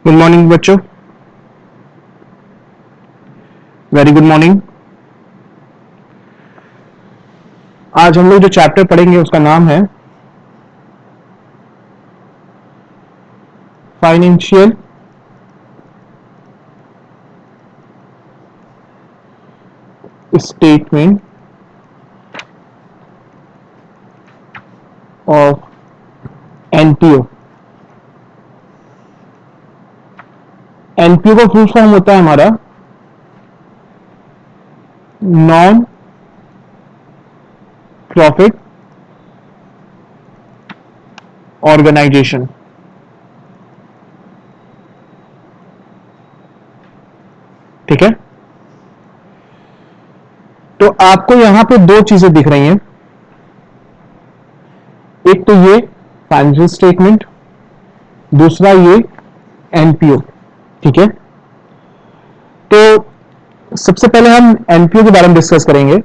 Good morning बच्चों, very good morning. आज हम लोग जो चैप्टर पढ़ेंगे उसका नाम है financial statement of NPO. NPO का फुल फॉर्म होता है हमारा नॉन प्रॉफिट ऑर्गेनाइजेशन। ठीक है, तो आपको यहां पे दो चीजें दिख रही हैं। एक तो ये फाइनेंशियल स्टेटमेंट, दूसरा ये एनपीओ। ठीक है, तो सबसे पहले हम एनपीओ के बारे में डिस्कस करेंगे।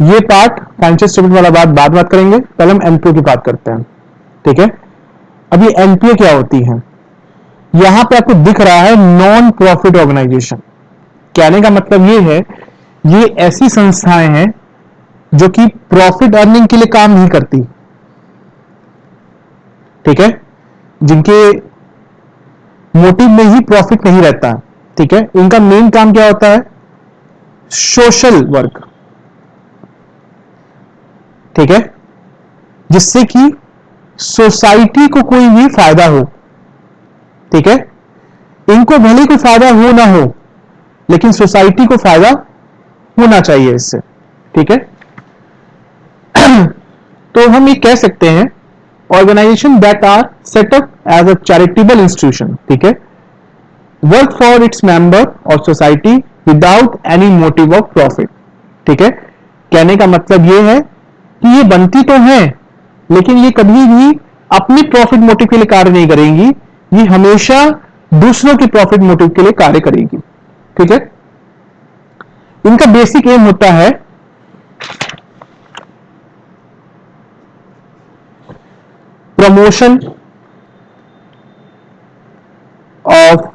ये पार्ट फाइनेंशियल स्टेटमेंट वाला बात करेंगे, पहले हम एनपीओ की बात करते हैं। ठीक है, अब ये एनपीओ क्या होती है? यहां पे आपको दिख रहा है नॉन प्रॉफिट ऑर्गेनाइजेशन। कहने का मतलब ये है, ये ऐसी संस्थाएं हैं जो कि प्रॉफिट अर्निंग के लिए काम नहीं करती। ठीक है, जिनके मोटिव में ही प्रॉफिट नहीं रहता। ठीक है, इनका मेन काम क्या होता है? Social work. ठीक है, जिससे कि सोसाइटी को कोई भी फायदा हो। ठीक है, इनको भले कोई फायदा हो ना हो, लेकिन सोसाइटी को फायदा होना चाहिए इससे। ठीक है, तो हम ये कह सकते हैं organization that are set up as a charitable institution. ठीक है, वर्क फॉर इट्स मेंबर और society without any motive of profit. ठीक है, कहने का मतलब ये है कि ये बनती तो है, लेकिन ये कभी भी अपनी प्रॉफिट मोटिव के लिए कार्य नहीं करेंगी। ये हमेशा दूसरों की प्रॉफिट मोटिव के लिए कार्य करेगी। ठीक है, इनका बेसिक एम होता है प्रमोशन ऑफ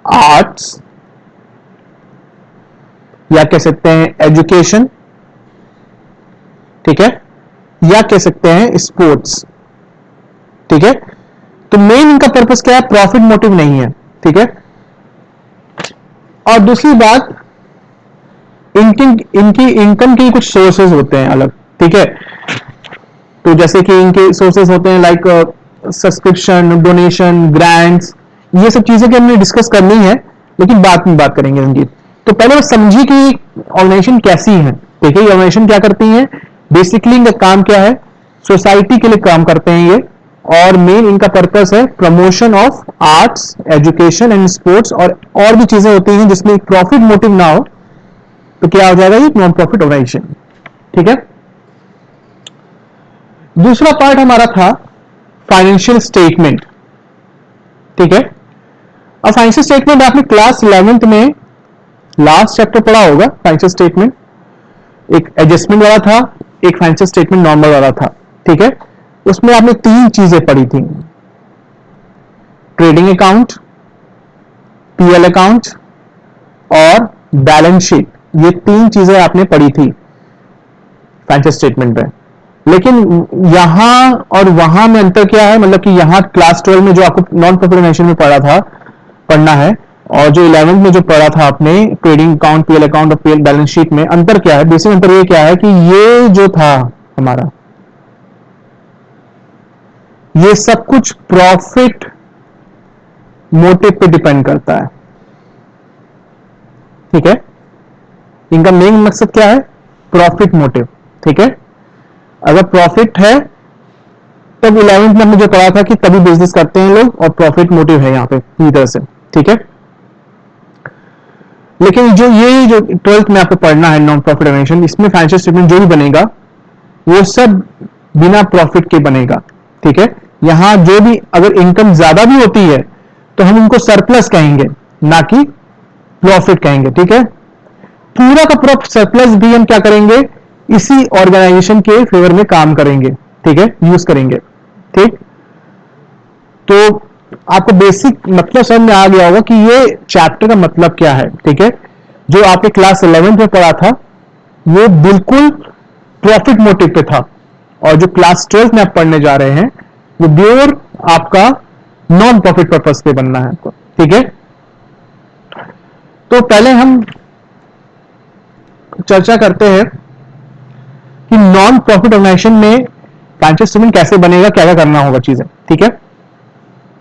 आर्ट्स, या कह सकते हैं एजुकेशन। ठीक है, या कह सकते हैं स्पोर्ट्स। ठीक है, तो मेन इनका पर्पस क्या है? प्रॉफिट मोटिव नहीं है। ठीक है, और दूसरी बात, इनकी इनकम के कुछ सोर्सेज होते हैं अलग। ठीक है, तो जैसे कि इनके सोर्सेज होते हैं लाइक सब्सक्रिप्शन, डोनेशन, ग्रांट्स। ये सब चीजें कि हमने डिस्कस करनी है, लेकिन बाद में बात करेंगे इनकी। तो पहले वो समझिए कि ऑर्गेनाइजेशन कैसी है। ठीक है, ये ऑर्गेनाइजेशन क्या करती है? बेसिकली इनका काम क्या है? सोसाइटी के लिए काम करते हैं ये, और मेन इनका पर्पस है promotion of arts, education and sports. और भी चीजें होती हैं जिसमें प्रॉफिट मोटिव ना हो, तो क्या हो जाएगा? ये नॉन प्रॉफिट ऑर्गेनाइजेशन। ठीक है, दूसरा पार्ट हमारा था फाइनेंशियल स्टेटमेंट। ठीक है, अब फाइनेंशियल स्टेटमेंट आपने क्लास 11th में लास्ट चैप्टर पढ़ा होगा। फाइनेंशियल स्टेटमेंट एक एडजस्टमेंट वाला था, एक फाइनेंशियल स्टेटमेंट नॉर्मल वाला था। ठीक है, उसमें आपने तीन चीजें पढ़ी थी: ट्रेडिंग अकाउंट, पीएल अकाउंट और बैलेंस शीट। ये तीन चीजें आपने पढ़ी थी फाइनेंशियल स्टेटमेंट में। लेकिन यहां और वहां में अंतर क्या है? मतलब कि यहां क्लास 12 में जो आपको नॉन प्रॉफिट ऑर्गेनाइजेशन में पढ़ना है, और जो 11th में जो पढ़ा था आपने ट्रेडिंग अकाउंट, पीएल अकाउंट और पीएल बैलेंस शीट में अंतर क्या है? बेसिक अंतर ये क्या है कि ये जो था हमारा, ये सब कुछ प्रॉफिट मोटिव पे डिपेंड करता है। ठीक है, इनका मेन मकसद क्या है? Profit motive. ठीक है, अगर प्रॉफिट है, तब 11th में हमने जो पढ़ा था कि तभी बिजनेस करते हैं लोग, और प्रॉफिट मोटिव है यहाँ पे पूरी तरह से। ठीक है, लेकिन जो 12th में आपको पढ़ना है नॉन प्रॉफिट ऑर्गेनाइजेशन, इसमें फाइनेंशियल स्टेटमेंट जो भी बनेगा वो सब बिना प्रॉफिट के बनेगा। ठीक है, यहां जो भी अगर इनकम ज्यादा भी होती है तो हम उनको सरप्लस कहेंगे, ना कि प्रॉफिट कहेंगे। ठीक है, पूरा का पूरा सरप्लस भी हम क्या करेंगे? इसी ऑर्गेनाइजेशन के फेवर में काम करेंगे। ठीक है, यूज करेंगे। ठीक, तो आपको बेसिक मतलब समझ में आ गया होगा कि ये चैप्टर का मतलब क्या है, ठीक है। जो आपने क्लास 11th में पढ़ा था वो बिल्कुल प्रॉफिट मोटिव पे था, और जो क्लास 12th में आप पढ़ने जा रहे हैं वो प्योर आपका नॉन प्रॉफिट पर्पस पे बनना है आपको, ठीक है। तो पहले हम चर्चा करते हैं कि नॉन प्रॉफिट ऑर्गेनाइजेशन में फाइनेंशियल स्टेटमेंट कैसे बनेगा, क्या क्या करना होगा चीजें, ठीक है।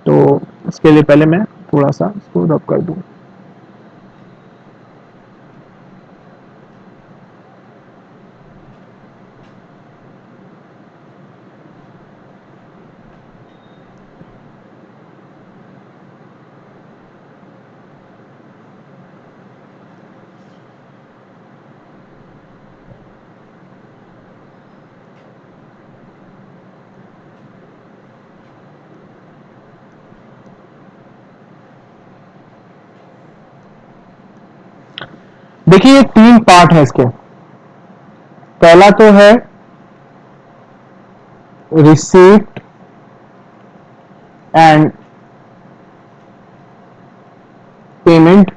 तो इसके लिए पहले मैं थोड़ा सा इसको रब कर दूं। देखिए ये तीन पार्ट है इसके। पहला तो है रिसीप्ट एंड पेमेंट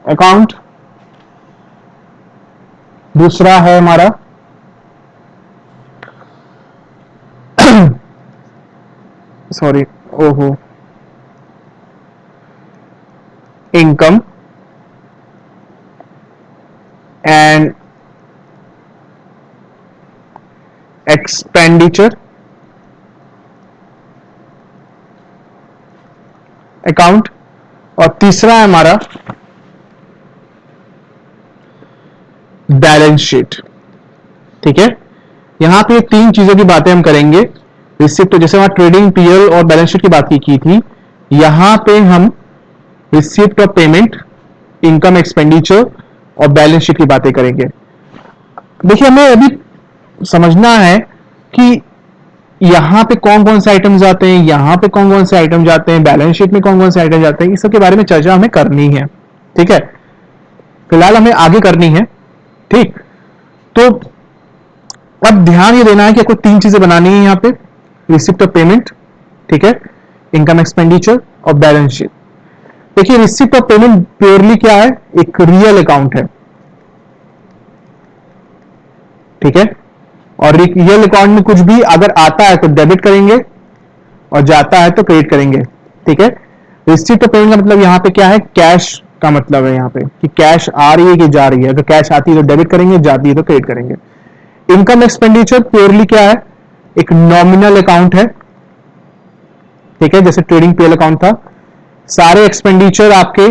अकाउंट, दूसरा है हमारा सॉरी ओहो इनकम एंड एक्सपेंडिचर अकाउंट, और तीसरा है हमारा बैलेंस शीट, ठीक है। यहां पे तीन चीजों की बातें हम करेंगे। रिसिप्ट तो जैसे वहां ट्रेडिंग पीएल और बैलेंस शीट की बात की थी, यहां पे हम receipt of payment, income expenditure और बैलेंस शीट की बातें करेंगे। देखिए हमें अभी समझना है कि यहाँ पे कौन कौन से आइटम जाते हैं, यहाँ पे कौन कौन से आइटम जाते हैं, बैलेंस शीट में कौन कौन से आइटम जाते हैं, इस सब के बारे में चर्चा हमें करनी है, ठीक है। फिलहाल हमें आगे करनी है, ठीक। तो अब ध्यान ये देना है कि आपको तीन चीजें बनानी है यहाँ पे, रिसिप्ट ऑफ पेमेंट, ठीक है, इनकम एक्सपेंडिचर और बैलेंस शीट। देखिए रिसिप्ट ऑफ पेमेंट प्योरली क्या है, एक रियल अकाउंट है, ठीक है। और रियल अकाउंट में कुछ भी अगर आता है तो डेबिट करेंगे और जाता है तो क्रेडिट करेंगे, ठीक है। रिसिप्ट ऑफ पेमेंट का मतलब यहाँ पे क्या है, कैश का मतलब है यहाँ पे कि कैश आ रही है कि जा रही है। अगर कैश आती है तो डेबिट करेंगे, जाती है तो क्रेडिट करेंगे। इनकम एक्सपेंडिचर प्योरली क्या है, एक नॉमिनल अकाउंट है, ठीक है, जैसे ट्रेडिंग पीएल अकाउंट था। सारे एक्सपेंडिचर आपके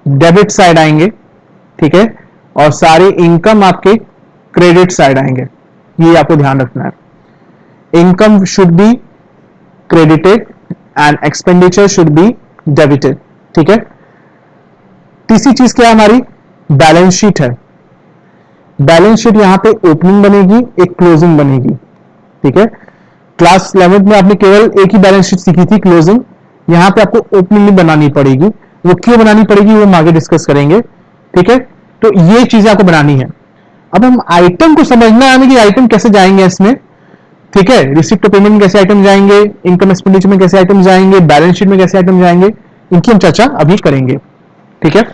डेबिट साइड आएंगे, ठीक है, और सारे इनकम आपके क्रेडिट साइड आएंगे। ये आपको ध्यान रखना है। Income should be credited and expenditure should be debited, ठीक है। तीसरी चीज क्या है हमारी, बैलेंस शीट है। बैलेंस शीट यहां पे ओपनिंग बनेगी, एक क्लोजिंग बनेगी, ठीक है। क्लास 11th में आपने केवल एक ही बैलेंस शीट सीखी थी, क्लोजिंग। यहां पे आपको ओपनिंग भी बनानी पड़ेगी। वो क्यों बनानी पड़ेगी वो हम आगे डिस्कस करेंगे, ठीक है। तो ये चीजें आपको बनानी है। अब हम आइटम को समझना है हमें कि आइटम कैसे जाएंगे इसमें, ठीक है। रिसिप्ट ऑफ पेमेंट में कैसे आइटम जाएंगे, इनकम एक्सपेंडिचर में कैसे आइटम जाएंगे, बैलेंस शीट में कैसे आइटम जाएंगे, इनकी हम चर्चा अभी करेंगे, ठीक है।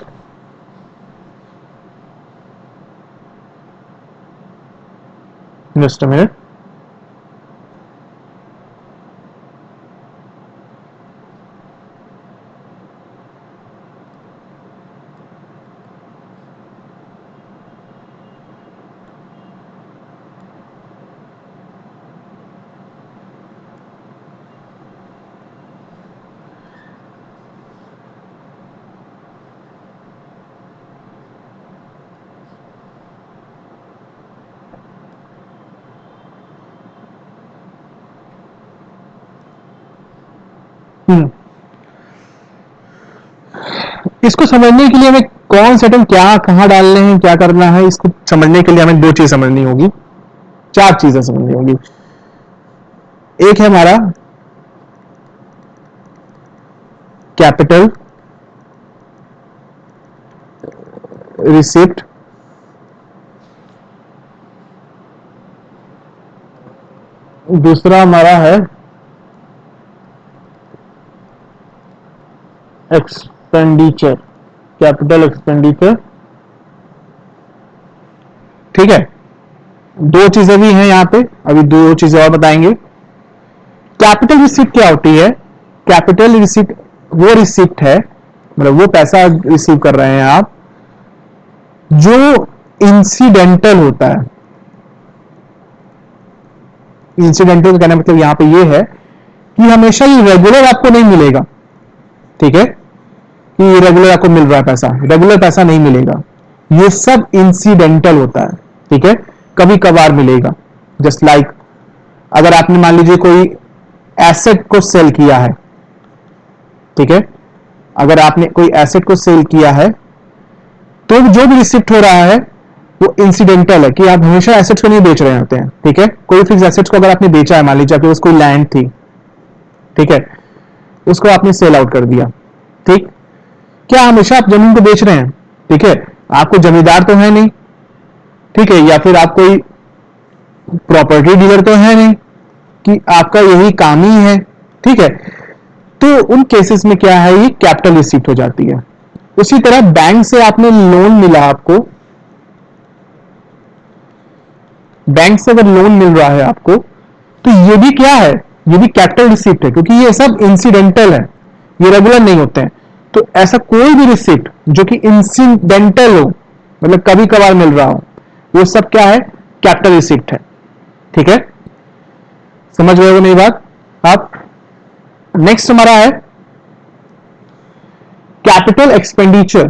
Just a minute. इसको समझने के लिए हमें कौन से आइटम क्या कहां डालने हैं, क्या करना है, इसको समझने के लिए हमें दो चीज समझनी होगी, चार चीजें समझनी होगी। एक है हमारा कैपिटल रिसिप्ट, दूसरा हमारा है एक्सपेंडिचर, कैपिटल एक्सपेंडिचर, ठीक है। दो चीजें भी हैं यहां पे, अभी दो चीजें और बताएंगे। कैपिटल रिसिप्ट क्या होती है? कैपिटल रिसिप्ट वो रिसिप्ट है, मतलब वो पैसा रिसीव कर रहे हैं आप जो इंसिडेंटल होता है। इंसिडेंटल का कहना मतलब यहां पे ये है कि हमेशा ये रेगुलर आपको नहीं मिलेगा, ठीक है, कि रेगुलर आपको मिल रहा है पैसा, रेगुलर पैसा नहीं मिलेगा, ये सब इंसिडेंटल होता है, ठीक है, कभी कभार मिलेगा। जस्ट लाइक अगर आपने मान लीजिए कोई एसेट को सेल किया है, ठीक है, अगर आपने कोई एसेट को सेल किया है तो जो भी रिसिप्ट हो रहा है वो इंसिडेंटल है, कि आप हमेशा एसेट्स को नहीं बेच रहे होते हैं, ठीक है। कोई फिक्स एसेट्स को अगर आपने बेचा है, मान लीजिए आपके पास कोई लैंड थी, ठीक है, उसको आपने सेल आउट कर दिया, ठीक, क्या हमेशा आप जमीन को बेच रहे हैं? ठीक है, आपको जमींदार तो है नहीं, ठीक है, या फिर आप कोई प्रॉपर्टी डीलर तो है नहीं कि आपका यही काम ही है, ठीक है। तो उन केसेस में क्या है, ये कैपिटल रिसीप्ट हो जाती है। उसी तरह बैंक से आपने लोन मिला, आपको बैंक से अगर लोन मिल रहा है आपको, तो ये भी क्या है, ये भी कैपिटल रिसिप्ट है, क्योंकि ये सब इंसिडेंटल है, ये रेगुलर नहीं होते हैं। तो ऐसा कोई भी रिसिप्ट जो कि इंसिडेंटल हो, मतलब कभी कभार मिल रहा हो, वो सब क्या है, कैपिटल रिसिप्ट है, ठीक है। समझ रहे हो मेरी बात आप? नेक्स्ट हमारा है कैपिटल एक्सपेंडिचर,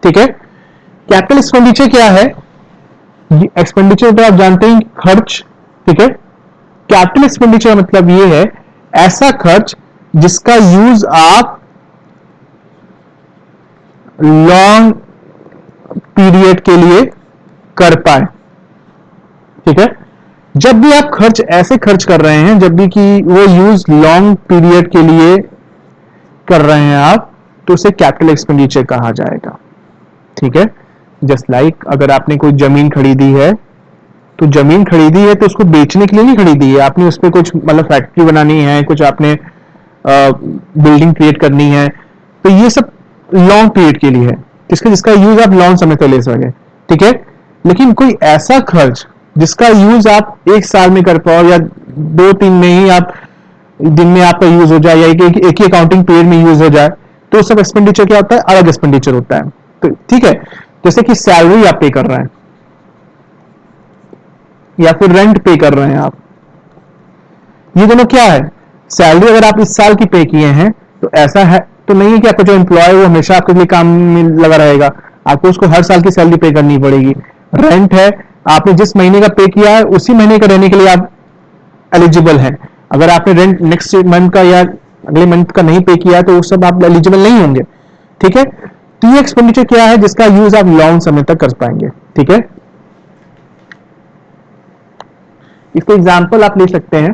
ठीक है। कैपिटल एक्सपेंडिचर क्या है? एक्सपेंडिचर तो आप जानते हैं, खर्च, ठीक है। कैपिटल एक्सपेंडिचर मतलब ये है ऐसा खर्च जिसका यूज आप लॉन्ग पीरियड के लिए कर पाए, ठीक है। जब भी आप खर्च ऐसे खर्च कर रहे हैं, जब भी कि वो यूज लॉन्ग पीरियड के लिए कर रहे हैं आप, तो उसे कैपिटल एक्सपेंडिचर कहा जाएगा, ठीक है। जस्ट लाइक अगर आपने कोई जमीन खरीदी है, तो जमीन खरीदी है तो उसको बेचने के लिए नहीं खरीदी है आपने, उस पर कुछ मतलब फैक्ट्री बनानी है, कुछ आपने बिल्डिंग क्रिएट करनी है, तो ये सब लॉन्ग पीरियड के लिए है, जिसका यूज आप लॉन्ग समय तक ले सके, ठीक है। लेकिन कोई ऐसा खर्च जिसका यूज आप एक साल में कर पाओ, या 2-3 में ही आप दिन में आपका यूज हो जाए, या एक ही अकाउंटिंग पीरियड में यूज हो जाए, तो सब एक्सपेंडिचर क्या होता है, अलग एक्सपेंडिचर होता है, तो ठीक है। जैसे कि सैलरी आप पे कर रहे हैं, या फिर रेंट पे कर रहे हैं आप, ये दोनों क्या है, सैलरी अगर आप इस साल की पे किए हैं, तो ऐसा है तो नहीं है कि आपका जो एम्प्लॉय है वो हमेशा आपके लिए काम में लगा रहेगा, आपको उसको हर साल की सैलरी पे करनी पड़ेगी। रेंट है, आपने जिस महीने का पे किया है उसी महीने का रहने के लिए आप एलिजिबल हैं। अगर आपने रेंट नेक्स्ट मंथ का या अगले मंथ का नहीं पे किया है, तो वो सब आप एलिजिबल नहीं होंगे, ठीक है। तो ये एक्सपेंडिचर क्या है, जिसका यूज आप लॉन्ग समय तक कर पाएंगे, ठीक है। इसके एग्जाम्पल आप ले सकते हैं,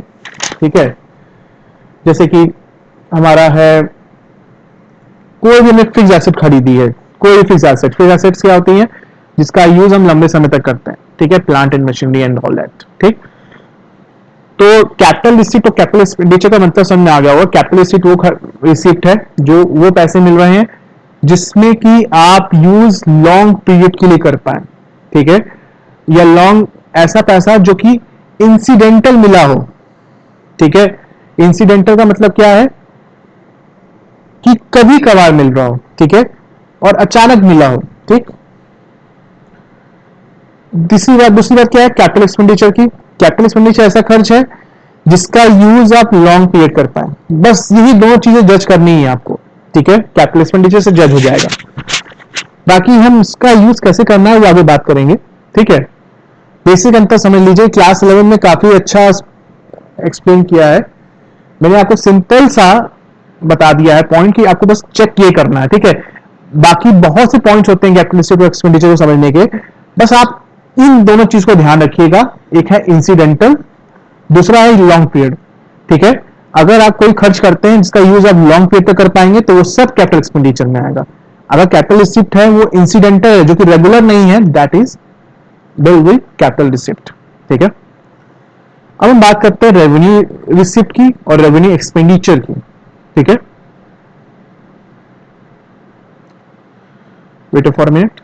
ठीक है। जैसे कि हमारा है, कोई भी हमने फिक्स एसेट खरीदी है, कोई भी फिक्स एसेट्स क्या होती हैं, जिसका यूज हम लंबे समय तक करते हैं, ठीक है, plant and machinery and all that, ठीक। तो कैपिटल रिसिप्ट और कैपिटल एक्सपेंडिचर का मतलब समझ में आ गया होगा। कैपिटल रिसिप्ट वो रिसिप्ट है जो वो पैसे मिल रहे हैं जिसमें कि आप यूज लॉन्ग पीरियड के लिए कर पाए, ठीक है, या लॉन्ग ऐसा पैसा जो कि इंसिडेंटल मिला हो, ठीक है। इंसिडेंटल का मतलब क्या है कि कभी कभार मिल रहा हो, ठीक है, और अचानक मिला हो, ठीक। दूसरी बात क्या है कैपिटल एक्सपेंडिचर की? कैपिटल एक्सपेंडिचर ऐसा खर्च है जिसका यूज आप लॉन्ग पीरियड कर पाए, बस यही दो चीजें जज करनी है आपको, ठीक है। कैपिटल एक्सपेंडिचर से जज हो जाएगा, बाकी हम इसका यूज कैसे करना है वो आगे बात करेंगे, ठीक है। बेसिक अंतर समझ लीजिए, क्लास 11 में काफी अच्छा एक्सप्लेन किया है मैंने, आपको सिंपल सा बता दिया है पॉइंट, कि आपको बस चेक ये करना है, ठीक है। बाकी बहुत से पॉइंट्स होते हैं कैपिटल एक्सपेंडिचर को समझने के, बस आप इन दोनों चीज को ध्यान रखिएगा, एक है इंसिडेंटल, दूसरा है लॉन्ग पीरियड, ठीक है। अगर आप कोई खर्च करते हैं जिसका यूज आप लॉन्ग पीरियड तक कर पाएंगे, तो वो सब कैपिटल एक्सपेंडिचर में आएगा। अगर कैपिटल रिसिप्ट है वो इंसिडेंटल है, जो कि रेगुलर नहीं है, that is bill with capital receipt, ठीक है। अब हम बात करते हैं रेवेन्यू रिसिप्ट की और रेवेन्यू एक्सपेंडिचर की, ठीक है। Wait for minute.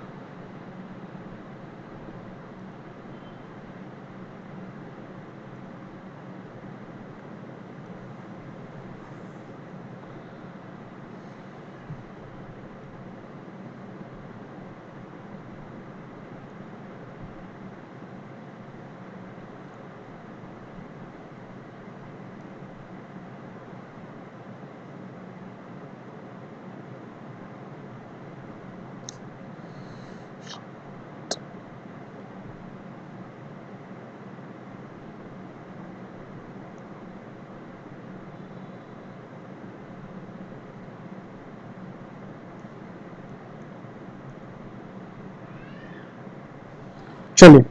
चलिए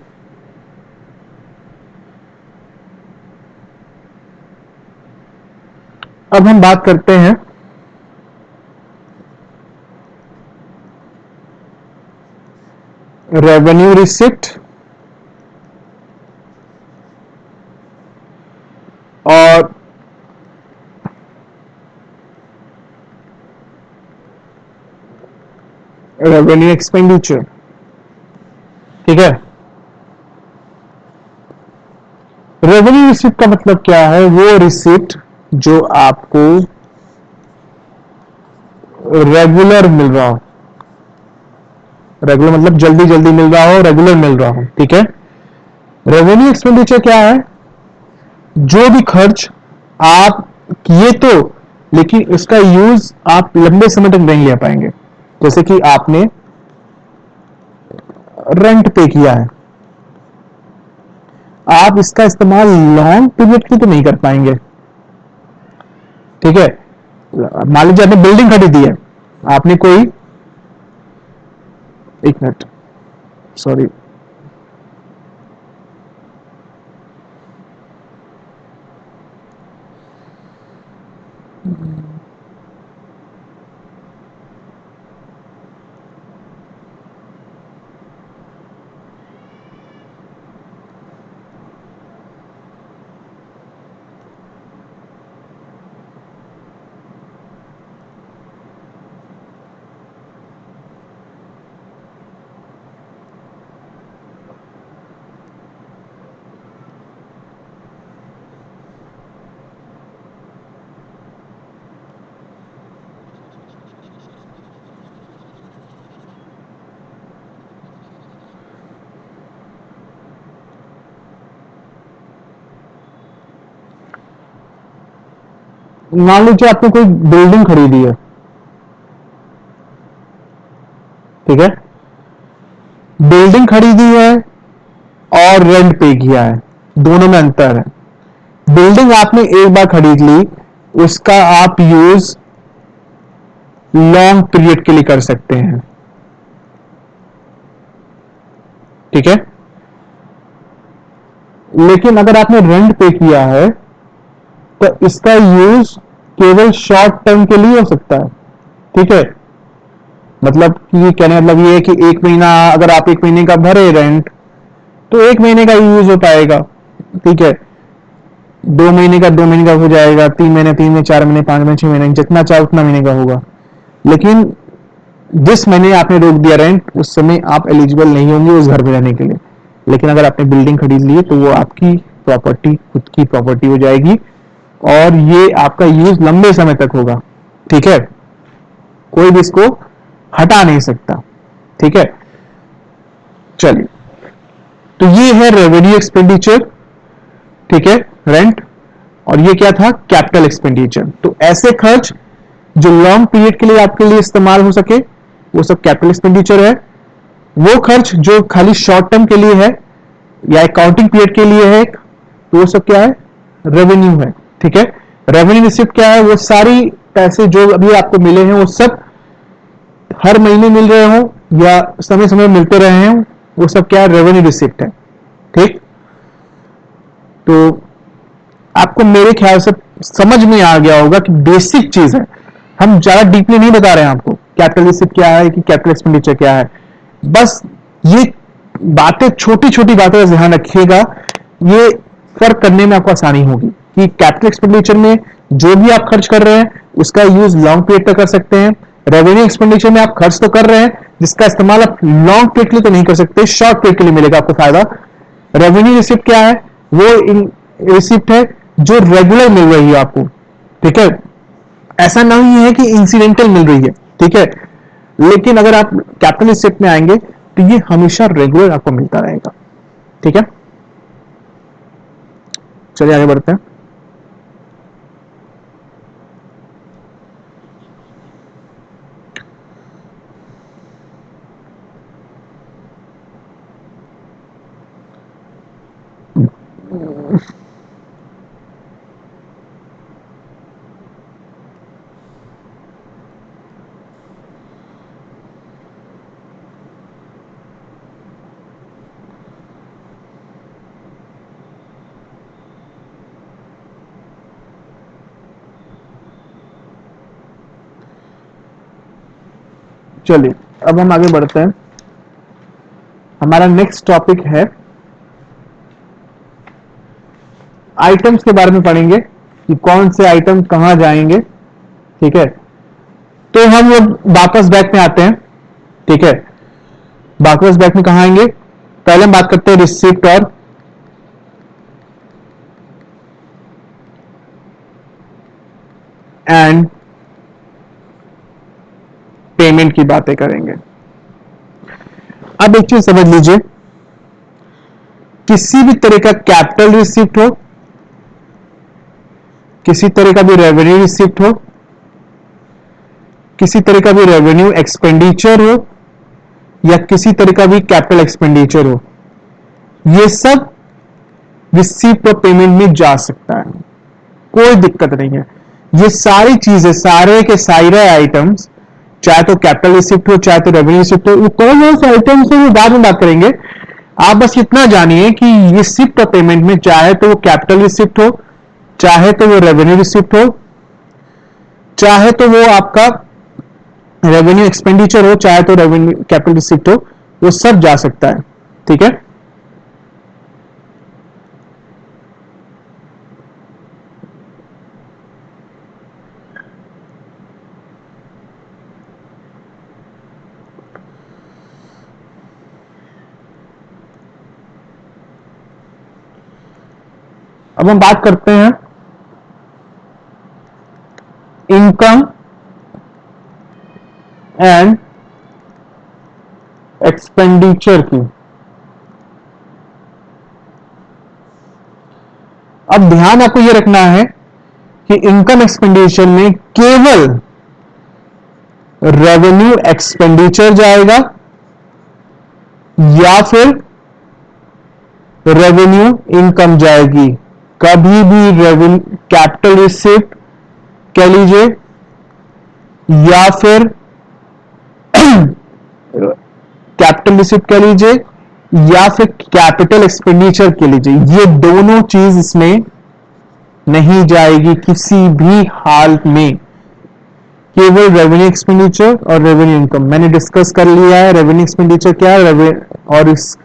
अब हम बात करते हैं रेवेन्यू रिसिप्ट और रेवेन्यू एक्सपेंडिचर। ठीक है, रेवेन्यू रिसिप्ट का मतलब क्या है? वो रिसिप्ट जो आपको रेगुलर मिल रहा हो, रेगुलर मतलब जल्दी जल्दी मिल रहा हो, रेगुलर मिल रहा हो। ठीक है, रेवेन्यू एक्सपेंडिचर क्या है? जो भी खर्च आप किए तो, लेकिन इसका यूज आप लंबे समय तक नहीं ले पाएंगे। जैसे कि आपने रेंट पे किया है, आप इसका इस्तेमाल लॉन्ग पीरियड के लिए तो नहीं कर पाएंगे। ठीक है, मान लीजिए आपने बिल्डिंग खरीदी है, आपने कोई, एक मिनट सॉरी, मान लीजिए आपने कोई बिल्डिंग खरीदी है। ठीक है, बिल्डिंग खरीदी है और रेंट पे किया है, दोनों में अंतर है। बिल्डिंग आपने एक बार खरीद ली, उसका आप यूज लॉन्ग पीरियड के लिए कर सकते हैं। ठीक है, लेकिन अगर आपने रेंट पे किया है तो इसका यूज केवल शॉर्ट टर्म के लिए हो सकता है। ठीक है, मतलब कि कहने का मतलब ये है कि एक महीना, अगर आप एक महीने का भरे रेंट, तो एक महीने का यूज हो पाएगा। ठीक है, 2 महीने का 2 महीने का हो जाएगा, 3 महीने 3 महीने, 4 महीने 5 महीने 6 महीने, जितना चाहे उतना महीने का होगा। लेकिन जिस महीने आपने रोक दिया रेंट, उस समय आप एलिजिबल नहीं होंगे उस घर में रहने के लिए। लेकिन अगर आपने बिल्डिंग खरीद ली है तो वो आपकी प्रॉपर्टी, खुद की प्रॉपर्टी हो जाएगी और ये आपका यूज लंबे समय तक होगा। ठीक है, कोई भी इसको हटा नहीं सकता। ठीक है, चलिए, तो ये है रेवेन्यू एक्सपेंडिचर। ठीक है, रेंट, और ये क्या था? Capital expenditure. तो ऐसे खर्च जो लॉन्ग पीरियड के लिए आपके लिए इस्तेमाल हो सके, वो सब कैपिटल एक्सपेंडिचर है। वो खर्च जो खाली शॉर्ट टर्म के लिए है या अकाउंटिंग पीरियड के लिए है, तो वो सब क्या है? रेवेन्यू है। ठीक है, रेवेन्यू रिसिप्ट क्या है? वो सारी पैसे जो अभी आपको मिले हैं, वो सब हर महीने मिल रहे हो या समय समय मिलते रहे हैं, वो सब क्या है? रेवेन्यू रिसिप्ट है। ठीक, तो आपको मेरे ख्याल से समझ में आ गया होगा कि बेसिक चीज है। हम ज्यादा डीपली नहीं बता रहे हैं आपको कैपिटल रिसिप्ट क्या है कि कैपिटल एक्सपेंडिचर क्या है। बस ये बातें, छोटी छोटी बातें का ध्यान रखिएगा, ये फर्क करने में आपको आसानी होगी कि कैपिटल एक्सपेंडिचर में जो भी आप खर्च कर रहे हैं उसका यूज लॉन्ग पीरियड तक कर सकते हैं, रेवेन्यू एक्सपेंडिचर में आप खर्च तो कर रहे हैं, जिसका इस्तेमाल आप लॉन्ग पीरियड के लिए तो नहीं कर सकते, शॉर्ट पीरियड के लिए मिलेगा आपको फायदा। रेवेन्यू रिसिप्ट क्या है? वो रिसिप्ट है जो रेगुलर मिल रही है आपको, ठीक है। ऐसा नहीं है कि इंसिडेंटल मिल रही है, ठीक है। लेकिन अगर आप कैपिटल रिसिप्ट में आएंगे तो ये हमेशा रेगुलर आपको मिलता रहेगा, ठीक है। चलिए आगे बढ़ते हैं। चलिए अब हम आगे बढ़ते हैं। हमारा नेक्स्ट टॉपिक है आइटम्स के बारे में पढ़ेंगे कि कौन से आइटम कहां जाएंगे, ठीक है। तो हम लोग वापस बैक में आते हैं, ठीक है। वापस बैक में कहां आएंगे? पहले हम बात करते हैं रिसिप्ट और एंड पेमेंट की बातें करेंगे। अब एक चीज समझ लीजिए, किसी भी तरह का कैपिटल रिसिप्ट हो, किसी तरह का भी रेवेन्यू रिसिप्ट हो, किसी तरह का भी रेवेन्यू एक्सपेंडिचर हो, या किसी तरह का भी कैपिटल एक्सपेंडिचर हो, ये सब रिसिप्ट और पेमेंट में जा सकता है, कोई दिक्कत नहीं है। ये सारी चीजें, सारे के सारे आइटम्स, चाहे तो कैपिटल रिसिप्ट हो चाहे तो रेवेन्यू रिसिप्ट हो, वो कौन से आइटम्स है वो बाद में बात करेंगे। आप बस इतना जानिए कि रिसिप्ट और पेमेंट में चाहे तो वो कैपिटल रिसिप्ट हो, चाहे तो वो रेवेन्यू रिसिप्ट हो, चाहे तो वो आपका रेवेन्यू एक्सपेंडिचर हो, चाहे तो रेवेन्यू कैपिटल रिसिप्ट हो, वो सब जा सकता है, ठीक है। अब हम बात करते हैं इनकम एंड एक्सपेंडिचर की। अब ध्यान आपको यह रखना है कि इनकम एक्सपेंडिचर में केवल रेवेन्यू एक्सपेंडिचर जाएगा या फिर रेवेन्यू इनकम जाएगी। कभी भी रेवेन्यू कैपिटल रिसिप्ट कह लीजिए या फिर कैपिटल रिसिप्ट कह लीजिए या फिर कैपिटल एक्सपेंडिचर कह लीजिए, ये दोनों चीज इसमें नहीं जाएगी किसी भी हाल में। केवल रेवेन्यू एक्सपेंडिचर और रेवेन्यू इनकम मैंने डिस्कस कर लिया है। रेवेन्यू एक्सपेंडिचर क्या है और इस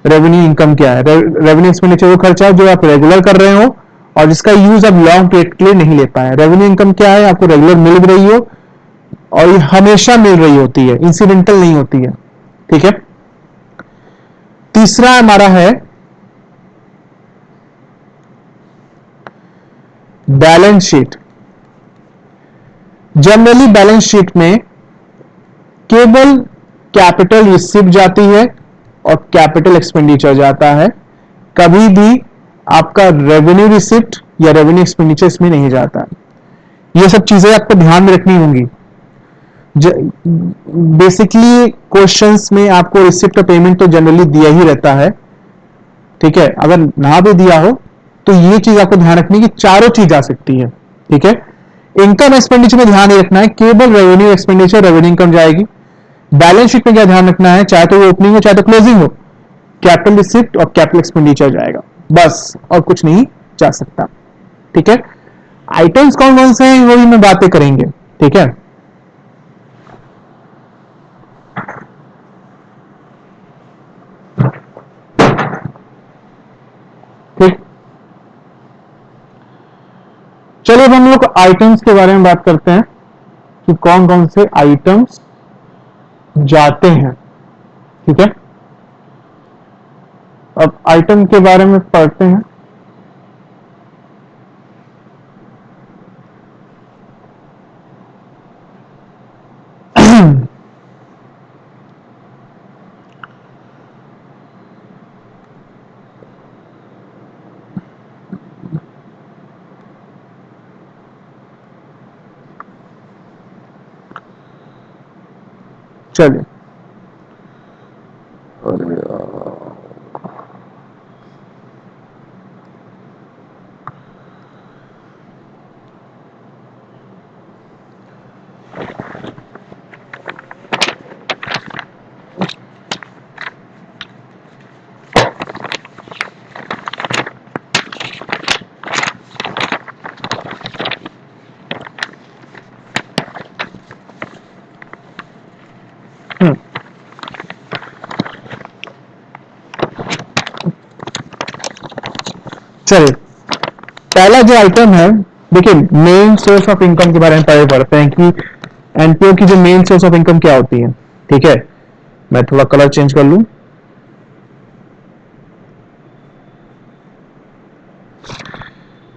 रेवेन्यू इनकम क्या है। रेवेन्यू एक्सपेंडिचर वो खर्चा है जो आप रेगुलर कर रहे हो और जिसका यूज आप लॉन्ग पीरियड के लिए नहीं ले पाए। रेवेन्यू इनकम क्या है? आपको रेगुलर मिल रही हो और ये हमेशा मिल रही होती है, इंसिडेंटल नहीं होती है, ठीक है। तीसरा हमारा है balance sheet. Generally balance sheet में केवल कैपिटल रिसिप्ट जाती है और कैपिटल एक्सपेंडिचर जाता है। कभी भी आपका रेवेन्यू रिसिप्ट या रेवेन्यू एक्सपेंडिचर इसमें नहीं जाता। ये सब चीजें आपको ध्यान में रखनी होंगी। बेसिकली क्वेश्चंस में आपको रिसिप्ट और पेमेंट तो जनरली दिया ही रहता है, ठीक है। अगर ना भी दिया हो तो ये चीज आपको ध्यान रखनी कि चारों चीज आ सकती है, ठीक है। इनकम एक्सपेंडिचर में ध्यान नहीं रखना है, केवल रेवेन्यू एक्सपेंडिचर रेवेन्यू इनकम जाएगी। बैलेंस शीट में क्या ध्यान रखना है? चाहे तो वो ओपनिंग हो चाहे तो क्लोजिंग हो, कैपिटल रिसिप्ट और कैपिटल एक्सपेंडिचर जाएगा, बस और कुछ नहीं जा सकता, ठीक है। आइटम्स कौन कौन से हैं वही में बातें करेंगे, ठीक है। ठीक, चलिए अब हम लोग आइटम्स के बारे में बात करते हैं। कि कौन कौन से आइटम्स जाते हैं। ठीक है, अब आइटम के बारे में पढ़ते हैं। चलिए, चलिए, पहला जो आइटम है, देखिए मेन सोर्स ऑफ इनकम के बारे में पहले पढ़ते हैं कि एनपीओ की जो मेन सोर्स ऑफ इनकम क्या होती है। ठीक है, मैं थोड़ा कलर चेंज कर लूं।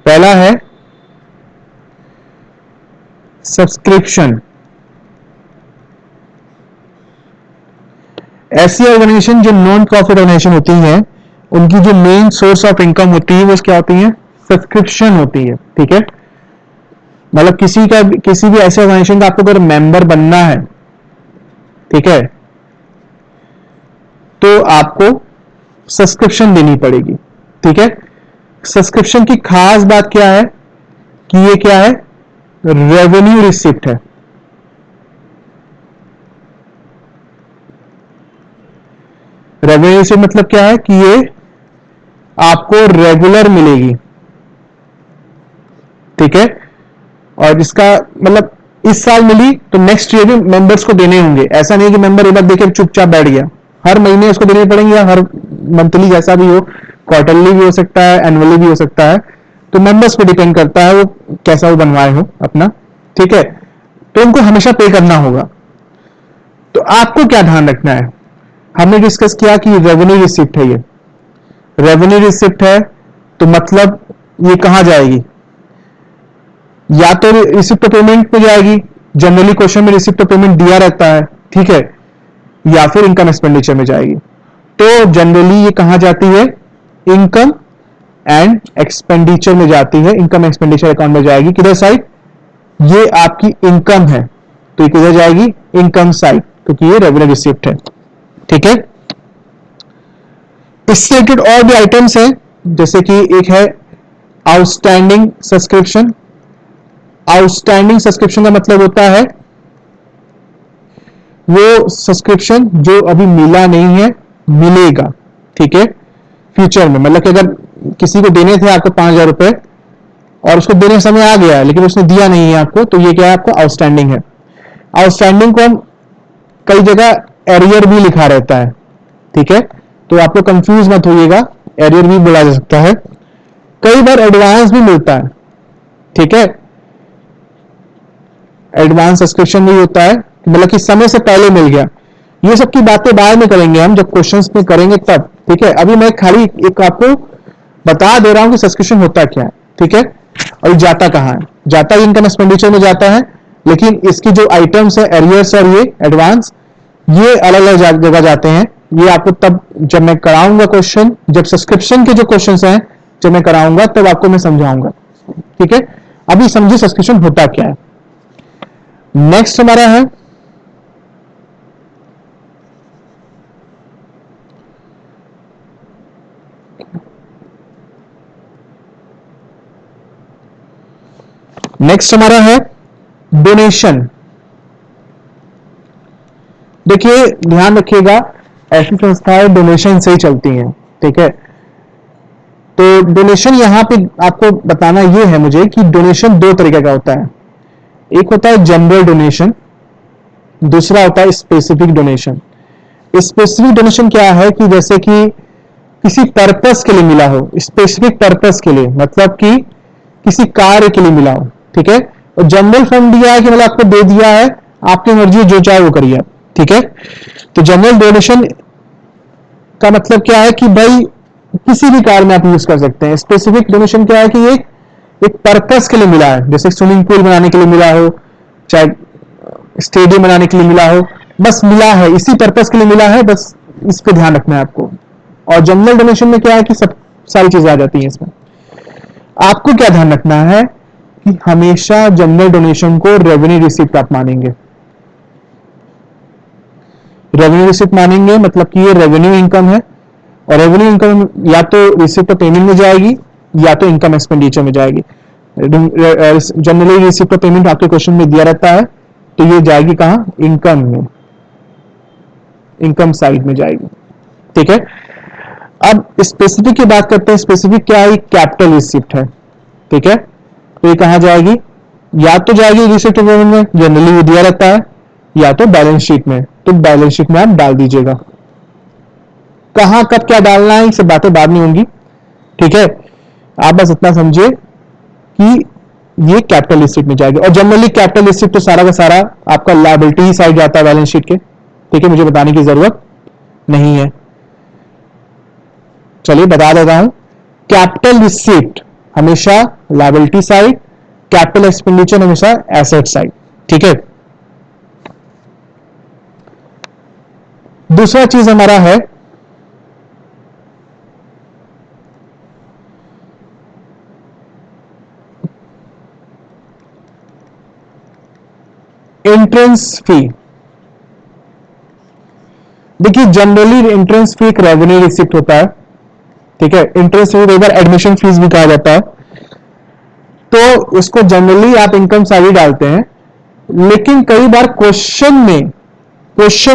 पहला है सब्सक्रिप्शन। ऐसी ऑर्गेनाइजेशन जो नॉन प्रॉफिट ऑर्गेनाइजेशन होती हैं, उनकी जो मेन सोर्स ऑफ इनकम होती है वो क्या होती है? सब्सक्रिप्शन होती है। ठीक है, मतलब किसी भी ऐसे ऑर्गेनाइजेशन का आपको अगर मेंबर बनना है, ठीक है, तो आपको सब्सक्रिप्शन देनी पड़ेगी। ठीक है, सब्सक्रिप्शन की खास बात क्या है कि ये क्या है? रेवेन्यू रिसिप्ट है। रेवेन्यू रिसिप्ट मतलब क्या है कि ये आपको रेगुलर मिलेगी। ठीक है, और इसका मतलब इस साल मिली तो नेक्स्ट ईयर भी मेंबर्स को देने होंगे। ऐसा नहीं कि मेंबर एक बार देके चुपचाप बैठ गया, हर महीने उसको देने पड़ेंगे, या हर मंथली जैसा भी हो, क्वार्टरली भी हो सकता है, एनुअली भी हो सकता है। तो मेंबर्स पे डिपेंड करता है वो कैसा वो बनवाए हो अपना। ठीक है, तो उनको हमेशा पे करना होगा। तो आपको क्या ध्यान रखना है? हमने डिस्कस किया कि रेवेन्यू रिसिप्ट है। ये रेवेन्यू रिसिप्ट है तो मतलब ये कहां जाएगी? या तो रिसिप्ट पेमेंट पे जाएगी, जनरली क्वेश्चन में रिसिप्ट पेमेंट दिया रहता है। ठीक है, या फिर इनकम एक्सपेंडिचर में जाएगी। तो जनरली ये कहां जाती है? इनकम एंड एक्सपेंडिचर में जाती है। इनकम एक्सपेंडिचर अकाउंट में जाएगी। किधर साइड? ये आपकी इनकम है तो ये किधर जाएगी? इनकम साइड, क्योंकि ये रेवेन्यू रिसिप्ट है। ठीक है, इससे रिलेटेड और भी आइटम्स हैं, जैसे कि एक है आउटस्टैंडिंग सब्सक्रिप्शन। आउटस्टैंडिंग सब्सक्रिप्शन का मतलब होता है वो सब्सक्रिप्शन जो अभी मिला नहीं है, मिलेगा। ठीक है, फ्यूचर में, मतलब कि अगर किसी को देने थे आपको 5,000 रुपए और उसको देने का समय आ गया है लेकिन उसने दिया नहीं है आपको, तो ये क्या है? आपको आउटस्टैंडिंग है। आउटस्टैंडिंग को हम कई जगह एरियर भी लिखा रहता है। ठीक है, तो आप लोग कंफ्यूज मत होइएगा, एरियर भी बोला जा सकता है। कई बार एडवांस भी मिलता है। ठीक है, एडवांस सब्सक्रिप्शन भी होता है, मतलब कि समय से पहले मिल गया। ये सब की बातें बाद में करेंगे हम, जब क्वेश्चंस में करेंगे तब। ठीक है, अभी मैं खाली एक आपको बता दे रहा हूं कि सब्सक्रिप्शन होता क्या है। ठीक है, और जाता कहां है? जाता इनकम एक्सपेंडिचर में जाता है, लेकिन इसकी जो आइटम्स है, एरियर्स और ये एडवांस, ये अलग अलग जगह जाते हैं। ये आपको तब जब मैं कराऊंगा क्वेश्चन, जब सब्सक्रिप्शन के जो क्वेश्चन हैं जब मैं कराऊंगा तब आपको मैं समझाऊंगा। ठीक है, अभी समझिए सब्सक्रिप्शन होता क्या है। नेक्स्ट हमारा है डोनेशन। देखिए ध्यान रखिएगा, ऐसी संस्थाएं डोनेशन से ही चलती हैं। ठीक है, तो डोनेशन यहां पे आपको बताना ये है मुझे कि डोनेशन दो तरीके का होता है। एक होता है जनरल डोनेशन, दूसरा होता है स्पेसिफिक डोनेशन। स्पेसिफिक डोनेशन क्या है कि जैसे कि किसी पर्पस के लिए मिला हो, स्पेसिफिक पर्पस के लिए, मतलब कि किसी कार्य के लिए मिला हो। ठीक है, और जनरल फंड दिया है कि मतलब आपको दे दिया है, आपकी मर्जी जो चाहे वो करिए, ठीक है। तो जनरल डोनेशन का मतलब क्या है कि भाई किसी भी कार में आप यूज कर सकते हैं। स्पेसिफिक डोनेशन क्या है कि ये एक पर्पस के लिए मिला है, जैसे स्विमिंग पूल बनाने के लिए मिला हो, चाहे स्टेडियम बनाने के लिए मिला हो, बस मिला है, इसी पर्पस के लिए मिला है, बस इस पे ध्यान रखना है आपको। और जनरल डोनेशन में क्या है कि सब सारी चीजें आ जाती हैं इसमें। आपको क्या ध्यान रखना है कि हमेशा जनरल डोनेशन को रेवेन्यू रिसिप्ट आप मानेंगे। रेवेन्यू रिसिप्ट मानेंगे मतलब कि ये रेवेन्यू इनकम है, और रेवेन्यू इनकम या तो रिसिप्ट पेमेंट में जाएगी या तो इनकम एक्सपेंडिचर में जाएगी। जनरली रिसिप्ट पेमेंट आपके क्वेश्चन में दिया रहता है, तो ये जाएगी कहां, इनकम में, इनकम साइड में जाएगी, ठीक है। अब स्पेसिफिक की बात करते हैं। स्पेसिफिक क्या है, कैपिटल रिसिप्ट है, ठीक है। तो ये कहां जाएगी, या तो जाएगी रिसिप्ट पेमेंट में, जनरली वो दिया रहता है, या तो बैलेंस शीट में। तो बैलेंस शीट में आप डाल दीजिएगा। कहां कब क्या डालना है, ये सब बातें बाद में होंगी, ठीक है। आप बस इतना समझिए कि ये कैपिटल रिसिप्ट में जाएगी। और जनरली कैपिटल रिसिप्ट तो सारा का सारा आपका लायबिलिटी ही साइड जाता है बैलेंस शीट के, ठीक है, मुझे बताने की जरूरत नहीं है। चलिए बता देता हूं, कैपिटल रिसिप्ट हमेशा लायबिलिटी साइड, कैपिटल एक्सपेंडिचर हमेशा एसेट साइड, ठीक है। दूसरा चीज हमारा है एंट्रेंस फी। देखिए जनरली एंट्रेंस फी एक रेवेन्यू रिसिप्ट होता है, ठीक है। एंट्रेंस फी कई बार एडमिशन फीस भी कहा जाता है, तो इसको जनरली आप इनकम साइड ही डालते हैं। लेकिन कई बार क्वेश्चन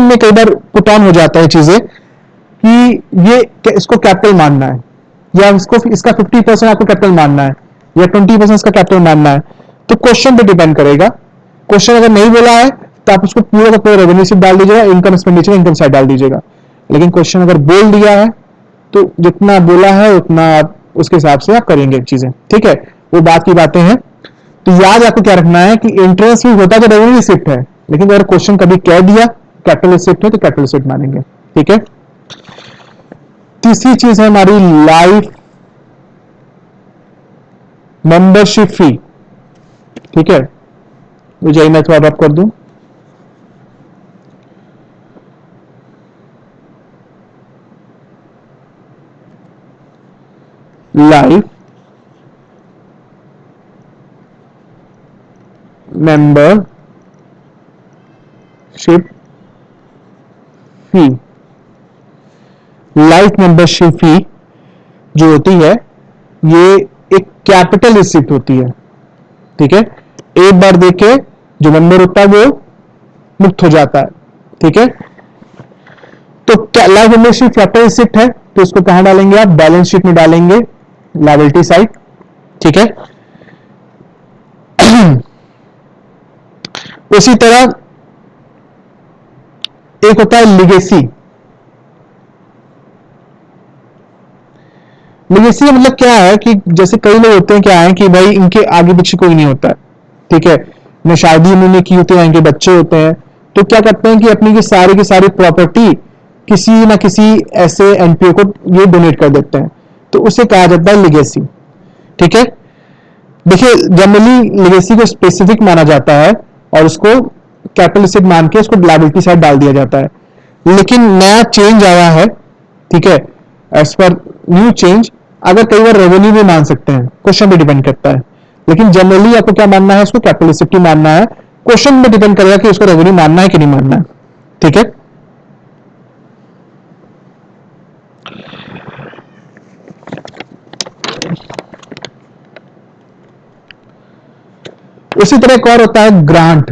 में कई बार पुट ऑन हो जाता है चीजें कि ये इसको कैपिटल मानना है, या इसको इसका 50% आपको कैपिटल मानना है, या 20% इसका कैपिटल मानना है। तो क्वेश्चन पे डिपेंड करेगा। क्वेश्चन अगर नहीं बोला है तो आप उसको पूरा का पूरा रेवेन्यू से डाल दीजिएगा, इनकम एक्सपेंडिचर इनकम साइड डाल दीजिएगा। लेकिन क्वेश्चन अगर बोल दिया है तो जितना बोला है उतना आप उसके हिसाब से आप करेंगे चीजें, ठीक है। वो बात की बातें हैं। तो याद आपको क्या रखना है कि इंटरेस्ट भी होता तो रेवेन्यू रिसिप्ट है, लेकिन अगर क्वेश्चन कभी कह दिया कैपिटल रिसिप्ट है तो कैपिटल रिसिप्ट मानेंगे, ठीक है। तीसरी चीज है हमारी लाइफ मेंबरशिप फी, ठीक है। मुझे मैं थोड़ा ड्रॉप कर दूं, life membership fee. Life membership fee जो होती है ये एक कैपिटल रिसिप्ट होती है, ठीक है। एक बार देके जो मेंबर होता है वो मुक्त हो जाता है, ठीक है। तो लाइफ मेंबरशिप कैपिटल रिसिप्ट है, तो इसको कहां डालेंगे आप, बैलेंस शीट में डालेंगे, लायबिलिटी साइड, ठीक है। उसी तरह एक होता है लिगेसी। लिगेसी का मतलब क्या है कि जैसे कई लोग होते हैं, क्या है कि भाई इनके आगे पीछे कोई नहीं होता है, ठीक है, न शादी उन्होंने की होती है, इनके बच्चे होते हैं, तो क्या करते हैं कि अपनी की सारी प्रॉपर्टी किसी ना किसी ऐसे एनपीओ को ये डोनेट कर देते हैं, तो उसे कहा जाता है लिगेसी, ठीक है। देखिए जनरली लिगेसी को स्पेसिफिक माना जाता है और उसको कैपिटल रिसिप्ट मान के उसको लायबिलिटी साइड डाल दिया जाता है। लेकिन नया चेंज आया है, ठीक है, एज पर न्यू चेंज, अगर कई बार रेवेन्यू भी मान सकते हैं, क्वेश्चन पे डिपेंड करता है। लेकिन जनरली आपको क्या मानना है, उसको कैपिटल रिसिप्ट ही मानना है। क्वेश्चन पे डिपेंड करेगा कि उसको रेवेन्यू मानना है कि नहीं मानना है, ठीक है। उसी तरह एक और होता है ग्रांट।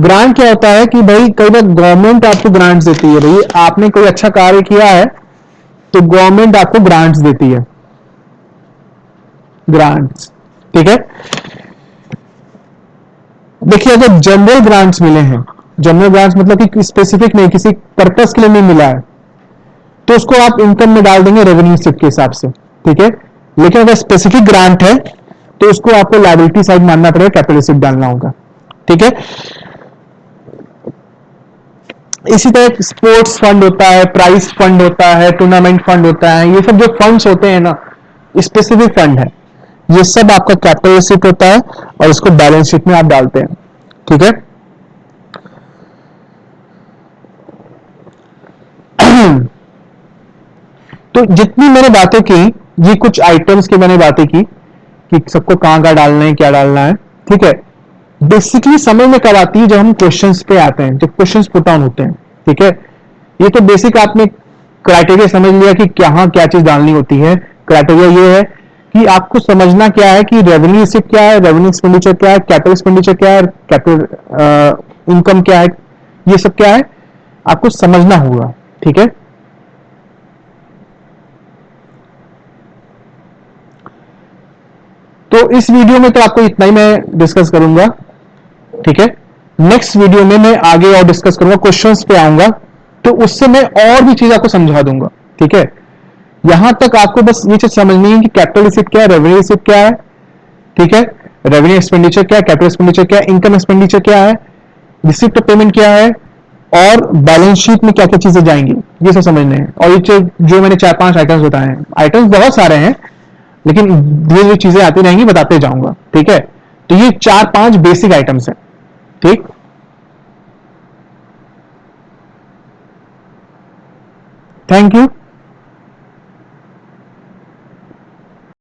ग्रांट क्या होता है कि भाई कई बार गवर्नमेंट आपको ग्रांट्स देती है, भाई आपने कोई अच्छा कार्य किया है तो गवर्नमेंट आपको ग्रांट्स देती है, ग्रांट्स, ठीक है। देखिए अगर जनरल ग्रांट्स मिले हैं, जनरल ग्रांट्स मतलब कि स्पेसिफिक नहीं, किसी पर्पस के लिए नहीं मिला है, तो उसको आप इनकम में डाल देंगे रेवेन्यू रिसिप्ट के हिसाब से, ठीक है। लेकिन अगर स्पेसिफिक ग्रांट है तो उसको आपको लायबिलिटी साइड मानना पड़ेगा, कैपिटल रिसिप्ट डालना होगा। ठीक है, इसी तरह स्पोर्ट्स फंड होता है, प्राइज फंड होता है, टूर्नामेंट फंड होता है, ये सब जो फंड्स होते हैं ना, स्पेसिफिक फंड है, ये सब आपका कैपिटल रिसिप्ट होता है और इसको बैलेंस शीट में आप डालते हैं। ठीक है, तो जितनी मैंने बातें की, ये कुछ आइटम्स की मैंने बातें की कि सबको कहां कहां डालना है, क्या डालना है। ठीक है, बेसिकली समझ में कब आती है, जब हम क्वेश्चंस पे आते हैं, जब क्वेश्चंस पुट ऑन होते हैं। ठीक है, ये तो बेसिक आपने क्राइटेरिया समझ लिया कि कहां क्या चीज डालनी होती है। क्राइटेरिया ये है कि आपको समझना क्या है कि रेवेन्यू रिसिप्ट क्या है, रेवेन्यू एक्सपेंडिचर क्या है, कैपिटल एक्सपेंडिचर क्या है, कैपिटल इनकम क्या है, ये सब क्या है आपको समझना होगा। ठीक है, तो इस वीडियो में तो आपको इतना ही मैं डिस्कस करूंगा। ठीक है, नेक्स्ट वीडियो में मैं आगे और डिस्कस करूंगा, क्वेश्चंस पे आऊंगा, तो उससे मैं और भी चीज आपको समझा दूंगा। ठीक है, यहां तक आपको बस ये चीज समझनी है कि कैपिटल रिसिप्ट क्या है, रेवेन्यू रिसिप्ट क्या है। ठीक है, रेवेन्यू एक्सपेंडिचर क्या है, कैपिटल एक्सपेंडिचर क्या है, इनकम एक्सपेंडिचर क्या है, रिसिप्ट पेमेंट क्या है, और बैलेंस शीट में क्या क्या चीजें जाएंगी, ये सब समझने हैं। और ये जो मैंने 4-5 आइटम्स बताए हैं, आइटम्स बहुत सारे हैं, लेकिन धीरे धीरे चीजें आती रहेंगी, बताते जाऊंगा। ठीक है, तो ये 4-5 बेसिक आइटम्स हैं। ठीक, थैंक यू।